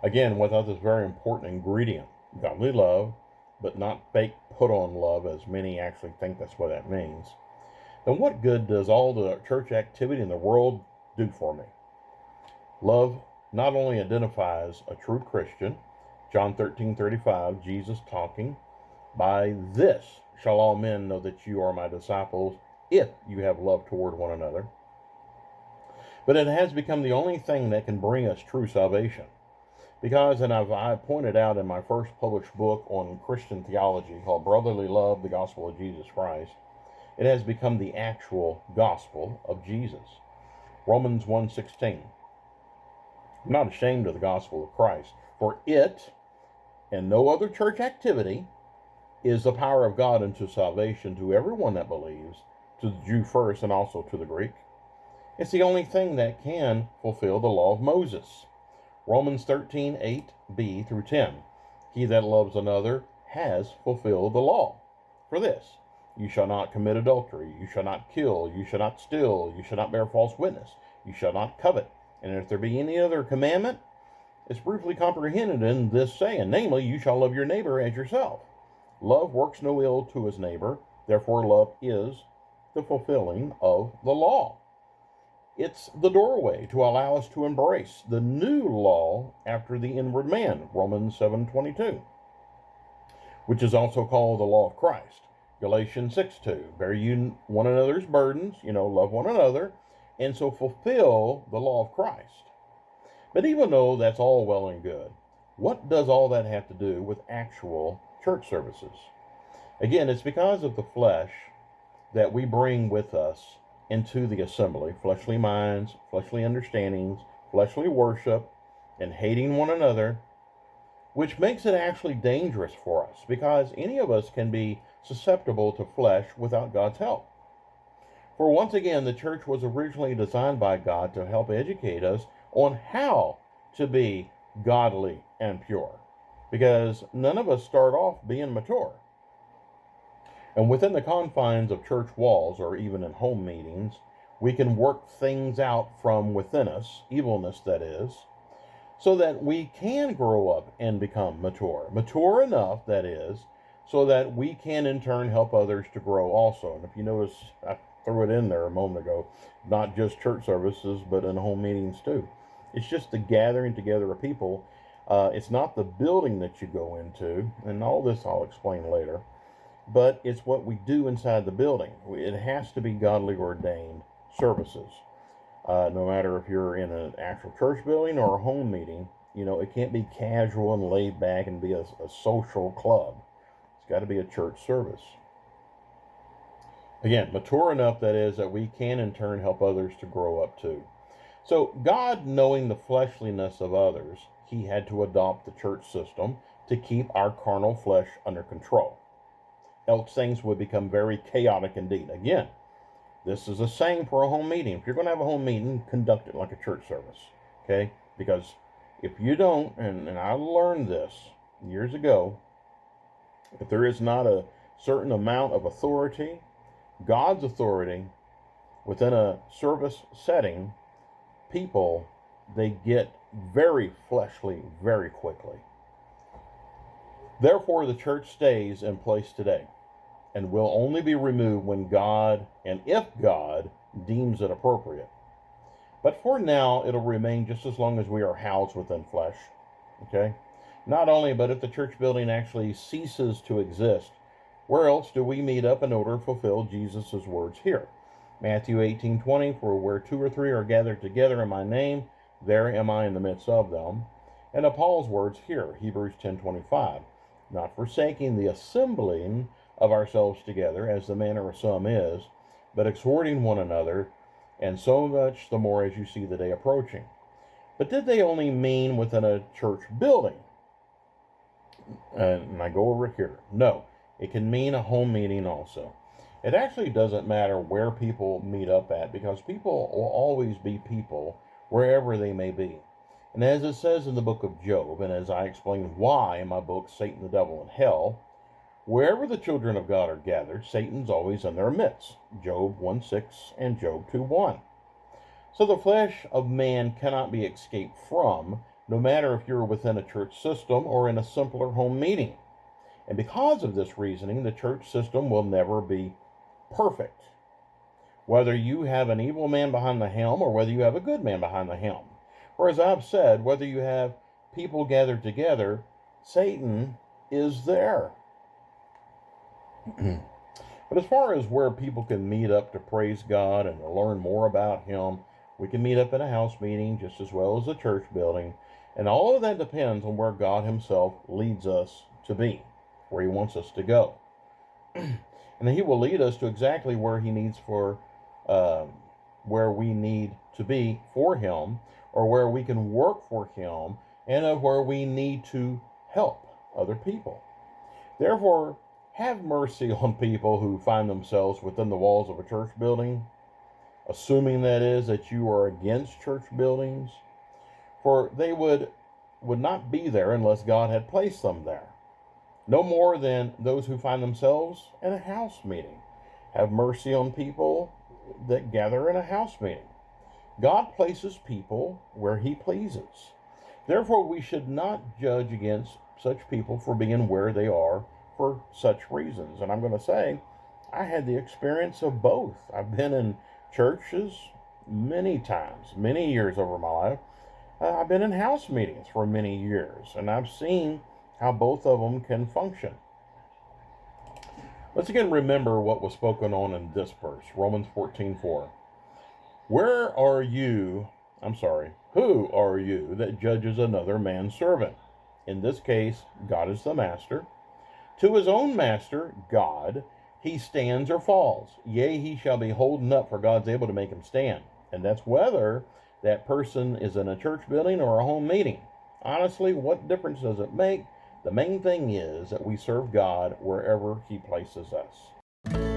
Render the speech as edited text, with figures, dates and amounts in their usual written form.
Again, without this very important ingredient, godly love, but not fake put-on love, as many actually think that's what that means, then what good does all the church activity in the world do for me? Love not only identifies a true Christian, John 13:35, Jesus talking, by this shall all men know that you are my disciples, if you have love toward one another, but it has become the only thing that can bring us true salvation. Because, and I pointed out in my first published book on Christian theology called Brotherly Love, the Gospel of Jesus Christ, it has become the actual gospel of Jesus. Romans 1:16. I'm not ashamed of the gospel of Christ, for it, and no other church activity, is the power of God unto salvation to everyone that believes, to the Jew first and also to the Greek. It's the only thing that can fulfill the law of Moses. Romans 13:8b through 10. He that loves another has fulfilled the law. For this, you shall not commit adultery, you shall not kill, you shall not steal, you shall not bear false witness, you shall not covet. And if there be any other commandment, it's briefly comprehended in this saying, namely, you shall love your neighbor as yourself. Love works no ill to his neighbor, therefore love is the fulfilling of the law. It's the doorway to allow us to embrace the new law after the inward man, Romans 7:22, which is also called the law of Christ. Galatians 6:2, bear you one another's burdens, love one another, and so fulfill the law of Christ. But even though that's all well and good, what does all that have to do with actual church services? Again, it's because of the flesh that we bring with us into the assembly, fleshly minds, fleshly understandings, fleshly worship, and hating one another, which makes it actually dangerous for us, because any of us can be susceptible to flesh without God's help. For once again, the church was originally designed by God to help educate us on how to be godly and pure, because none of us start off being mature. And within the confines of church walls, or even in home meetings, we can work things out from within us, evilness that is, so that we can grow up and become mature. Mature enough, that is, so that we can in turn help others to grow also. And if you notice, I threw it in there a moment ago, not just church services, but in home meetings too. It's just the gathering together of people. It's not the building that you go into, and all this I'll explain later, but it's what we do inside the building. It has to be godly ordained services. No matter if you're in an actual church building or a home meeting, it can't be casual and laid back and be a social club. It's got to be a church service. Again, mature enough, that is, that we can in turn help others to grow up too. So God, knowing the fleshliness of others, he had to adopt the church system to keep our carnal flesh under control. Else things would become very chaotic indeed. Again, this is the same for a home meeting. If you're going to have a home meeting, conduct it like a church service, okay? Because if you don't, and I learned this years ago, if there is not a certain amount of authority, God's authority, within a service setting, people, they get very fleshly very quickly. Therefore, the church stays in place today and will only be removed when God, and if God, deems it appropriate. But for now, it'll remain just as long as we are housed within flesh. Okay? Not only, but if the church building actually ceases to exist, where else do we meet up in order to fulfill Jesus' words here? Matthew 18:20, for where 2 or 3 are gathered together in my name, there am I in the midst of them. And Paul's words here, Hebrews 10:25, not forsaking the assembling of ourselves together, as the manner of some is, but exhorting one another, and so much the more as you see the day approaching. But did they only mean within a church building? And I go over here. No, it can mean a home meeting also. It actually doesn't matter where people meet up at, because people will always be people wherever they may be. And as it says in the book of Job, and as I explain why in my book, Satan, the Devil, and Hell, wherever the children of God are gathered, Satan's always in their midst. Job 1:6 and Job 2:1. So the flesh of man cannot be escaped from, no matter if you're within a church system or in a simpler home meeting. And because of this reasoning, the church system will never be perfect. Whether you have an evil man behind the helm or whether you have a good man behind the helm. Or as I've said, whether you have people gathered together, Satan is there. But as far as where people can meet up to praise God and to learn more about Him, we can meet up in a house meeting just as well as a church building. And all of that depends on where God Himself leads us to be, where He wants us to go. And He will lead us to exactly where He needs for, where we need to be for Him, or where we can work for Him, and of where we need to help other people. Therefore, have mercy on people who find themselves within the walls of a church building, assuming that is that you are against church buildings, for they would not be there unless God had placed them there. No more than those who find themselves in a house meeting. Have mercy on people that gather in a house meeting. God places people where He pleases. Therefore, we should not judge against such people for being where they are for such reasons. And I'm going to say, I had the experience of both. I've been in churches many times, many years over my life. I've been in house meetings for many years, and I've seen how both of them can function. Let's again remember what was spoken on in this verse, Romans 14:4. Who are you that judges another man's servant? In this case, God is the master. To his own master, God, he stands or falls. Yea, he shall be holden up, for God's able to make him stand. And that's whether that person is in a church building or a home meeting. Honestly, what difference does it make? The main thing is that we serve God wherever He places us.